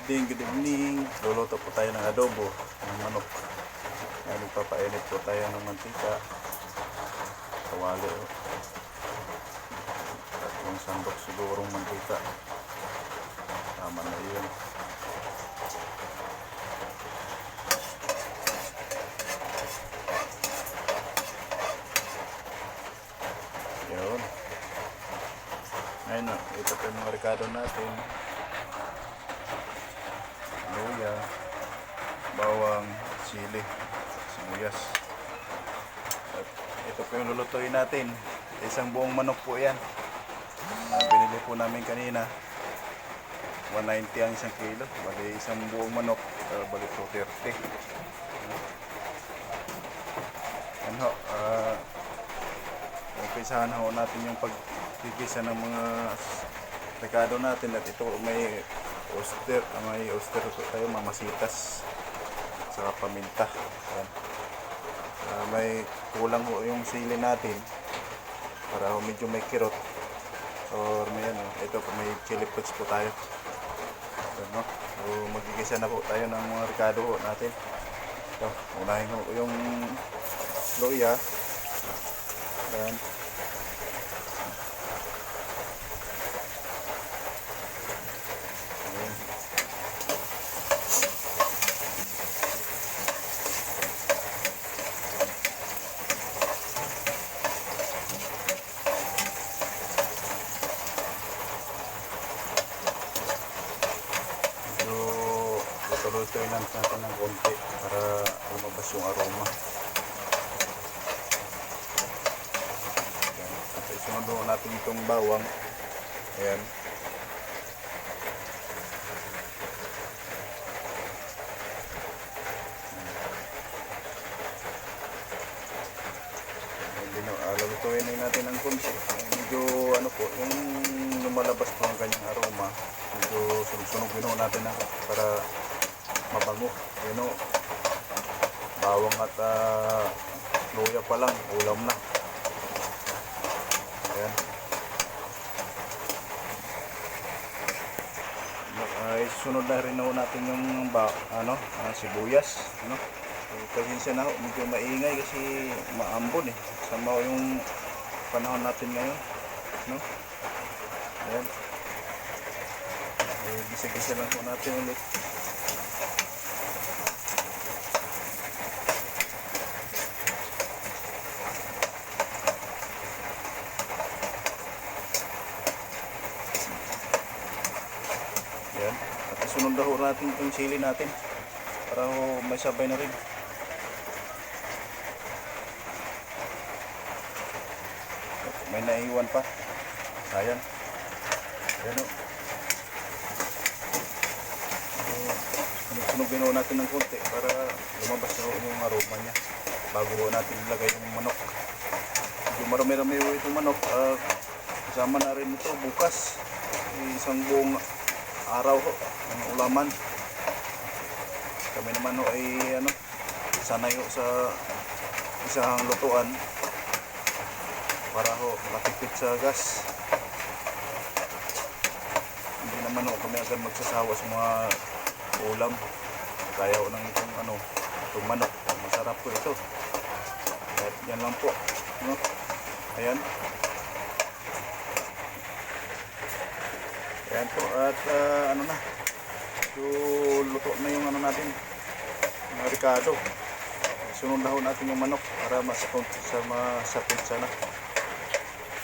Good evening. Luluto po tayo ng adobo ng manok. Ayan, ipapainit po tayo ng mantika. Kawali o. Tatlong sandok sigurong mantika. Tama na yun. Yun. Ayun o. Ito po yung mga rekado natin. Luya, bawang, sili, sibuyas. At ito po yung lulutuin natin. Isang buong manok po yan. Binili po namin kanina. 190 ang isang kilo. Bali isang buong manok. Bali 230. Yan ho. Umpisahan ho natin yung pagkikisa ng mga rekado natin. At ito may oyster po tayo, mamasitas sa paminta. Ayan. May kulang ho yung sili natin para medyo may kirot or may ano, ito po may chili flakes po tayo. Ayan, no? So, magigisa na po tayo ng mga rekado ho natin. Ito, unahin ho yung luya. Ayan. Tuloy-tuloy lang natin ng konti para lumabas yung aroma. At isunod natin itong bawang. Ayan. Lutuin natin ng konti. Medyo ano po, yung lumalabas po ang kanyang aroma. Medyo sunog-sunogin natin na para mabango. Ayun o, bawang at luya pa lang, ulam na. Ayan. Ay, sunod na rin natin yung sibuyas. Ano? Pasensya na ho, medyo maingay kasi maambon eh. Sama yung panahon natin ngayon. No? Ayan. Gisa-gisa lang po natin ulit. Ayan. At isunod na ho natin itong sili natin para ho may sabay na rin. May naiwan pa. Ayan. Ayan o. Sunugin ho natin ng konti para lumabas na yung aroma niya bago ho natin ilagay yung manok. Medyo marami-rami ho itong manok. Kasama na rin ito bukas. Isang buong araw ho ng ulaman. Kami naman ho ay sanay ho sa isang lutuan para ho makatipid sa gas. Hindi naman ho kami agad magsasawa sa mga ulam. Kaya ho ng itong manok. Masarap po ito. At yan lang po. No? Ayan. Ayan po. At na. Yung luto na yung natin. Mga rekado. Sunod na ho natin yung manok para masapit sana.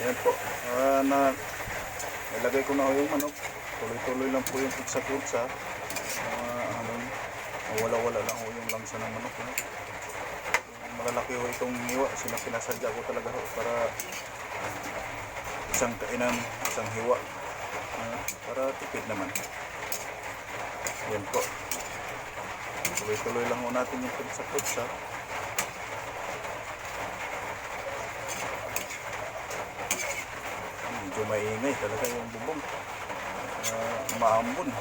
Ayan po. Nilagay ko na ho yung manok. Tuloy-tuloy lang po yung putsa-putsa. Wala-wala lang ho yung langsa ng manok. Malalaki ho itong hiwa. Pinasadya ko talaga ho para isang kainan, isang hiwa. Para tipid naman. Ayan po. Tuloy-tuloy lang ho natin yung putsa-putsa. Medyo maingay talaga yung bubong. Maambon.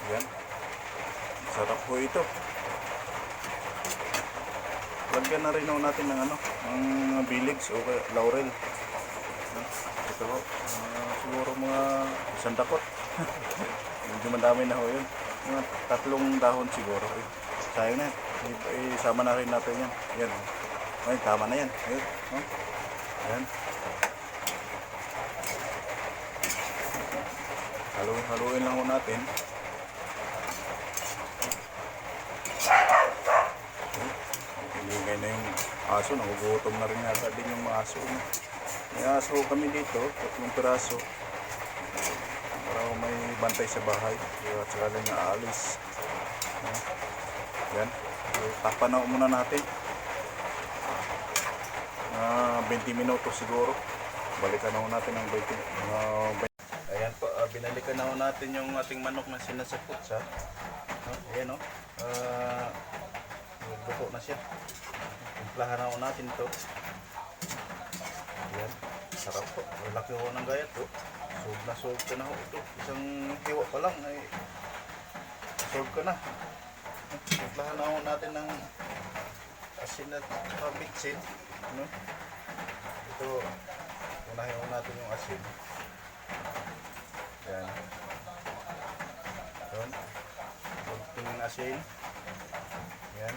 Yan. Sarap po ito. Lagyan na rin natin ng ng biligs o laurel. Ito ho, siguro mga isang dakot. Medyo madami na ho yun. Mga 3 dahon siguro. Sayang na yan. Isama na rin natin yan. Yan. Ay, tama na yan. Ayun. Oh. Ayan. Haluin lang ho natin. Hinigay na yung aso. Nagugutom na rin yata din yung aso. May aso kami dito. 3 piraso. Para may bantay sa bahay. At saka lang aalis. Yan. So, tapan na muna natin. 20 minutos siguro. Balikan na natin ng 20. Ayan po, binalikan na natin yung ating manok na sinasapot sa. Ayan o. Luto na siya. Timplahan na natin ito. Ayan. Sarap po. Laki ko ng gayat po. Solve ka na ho ito. Isang hiwa pa lang ay solve ka na. Timplahan na natin ng asin at bitsin. Ano? Ito, unahin natin yung asin. Yan. Doon. Kunting asin. Yan.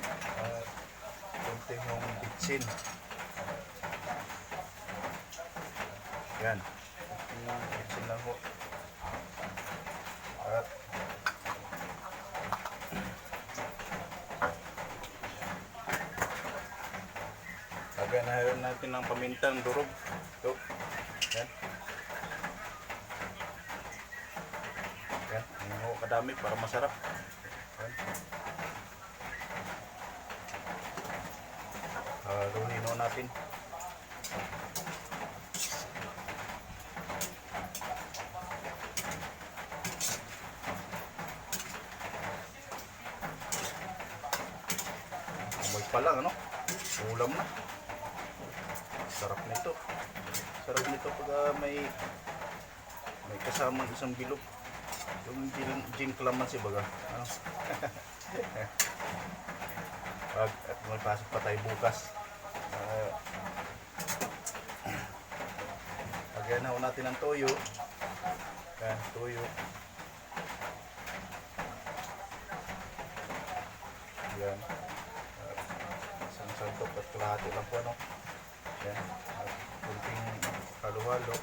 Kunting yung bitsin. Yan. Kunting bitsin lang po. At lagyan na natin ng pamintang durog. Ito. Yan. Yan. Ang kadami para masarap. Yan. Haluin natin. Amoy pa lang, ano? Ulam na. Sarap nito. Sarap nito pag may kasamang isang bilog. Yung gin calamansi baga. Ano? At may pasok pa tayo bukas. Lagyan na natin ng toyo. Yan, toyo. Yan. Isang sandok at kalahati lang po, ano? Yan. At kunting halo-halo.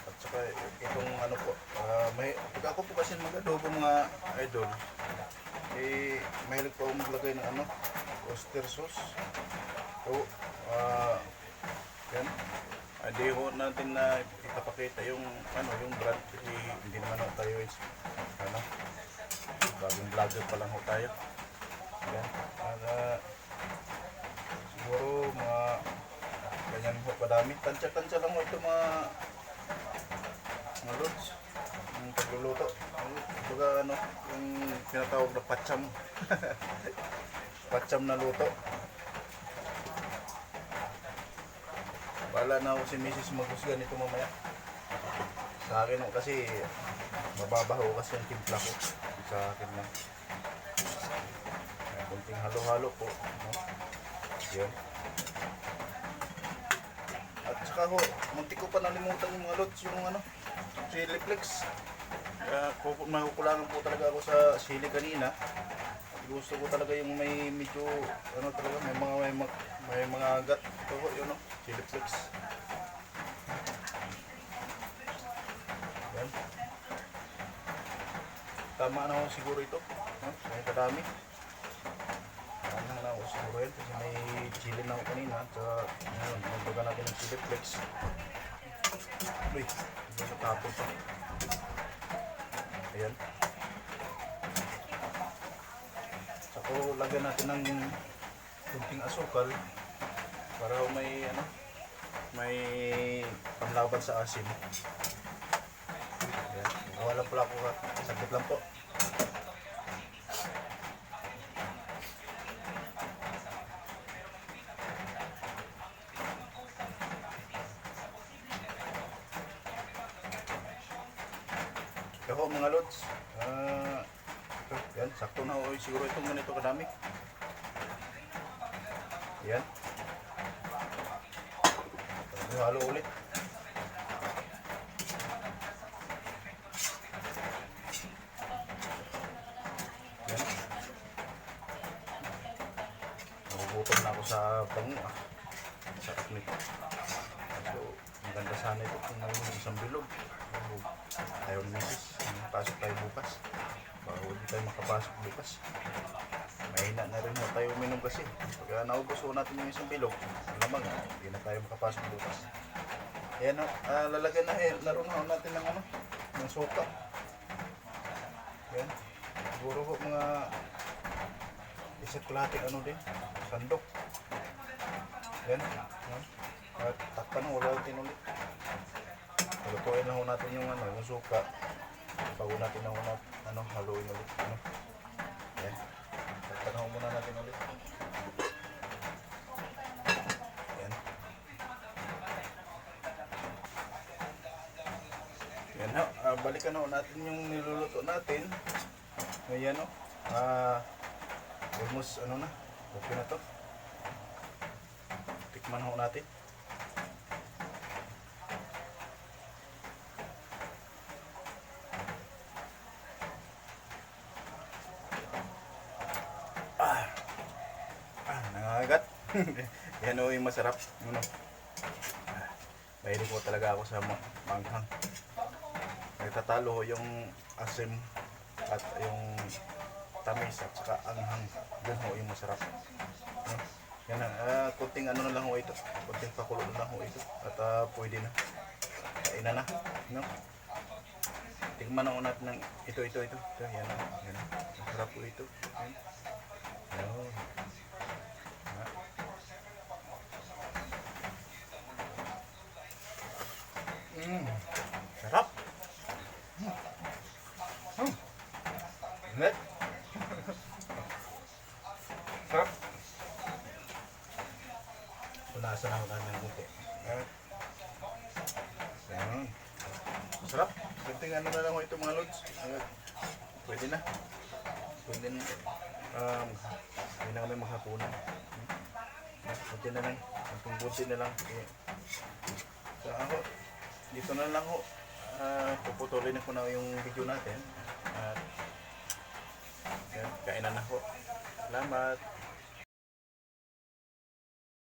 At saka itong ano po, pag ako po kasi mag-adobo mga idol, mahilig po akong maglagay ng ano, oyster sauce. So, yan. Hindi ho natin na ipapakita yung ano, yung brand kasi hindi naman ho tayo ano, bagong vlogger pa lang ho tayo. Yan. Siguro mga ganyan ho kadami. Tansya-tansya lang ho ito mga lods. Yung pagluluto. Baga ano, yung tinatawag na patsyam. Patsyam na luto. Wala na ako si Mrs. maghusgan nito mamaya. Sa akin kasi mababaho kasi ang timpla ko. Sa akin lang. Kunting halo-halo po. No? Yan. At saka ho, munti ko pa nalimutan yung mga lods, yung ano, chili flakes. Makukulangan po talaga ako sa sili kanina. Gusto ko talaga yung may medyo ano talaga, may mga agat. Ito ho, yun no, chili flakes. Yan. Tama na ho siguro ito. No? May kadami. Tama na ho siguro yan kasi may chili na ho kanina. At ngayon, magbaga natin ng chili flakes. Uy, hindi natapon pa. Ayan. Saka lagyan natin ng kunting asukal para may ano, may panlaban sa asin. Ayan. Wala pala ako ha. Saglit lang po. Ako mga mga lods. Yan, sakto na. O, siguro itong ganito kadami. Yan. Halo ulit. Yan. Nagugutom na ako sa bango. Sarap nito. So, ang ganda sana ito kung mayroon isang bilog. Ayaw ni Mrs. Pasok tayo bukas. Bago hindi tayo makapasok bukas. Mahina na rin na tayo uminom kasi. Pag naubos ko natin yung isang bilog, alamang hindi na tayo makapasok bukas. Ayan, lalagyan na naroon natin ng ano, ng suka. Ayan. Siguro po mga isa't kalahating ano din, sandok. Ayan. At takpan na, wala natin ulit. Halutuin na ho natin yung ano, yung suka. Bago natin na ano, haluin ulit. Ano. Ayan. Takpan na ho muna natin ulit. Ayan. Ayan ho. Balikan ho natin yung niluluto natin. Ayan ho. Almost ano na. Okay na to. Tikman ho natin. Nangangagat. Yan o yung masarap. Ano? Mahilig ko talaga ako sa manghang. Nagtatalo ho yung asim at yung tamis at saka anghang. Yun ho yung masarap. Ano? Yan na. Kunting ano na lang ho ito. Kunting pakulo na lang ho ito. At pwede na. Kainan na. No? Tingnan na ho natin ng ito. Yan na. Yan na. Masarap po ito. Yan. Yan. Sarap. Ingat. Sarap. Punasan ako namin ng buko. Ayan. Sarap. Kunting ano na lang ko ito mga lods. Pwede na. Pwede na. Hindi na kami makakunan. Kunti na lang. Kunting bunti na lang. So ako, dito na lang ho. Puputulin na ko na yung video natin. Kainan na ho. Salamat.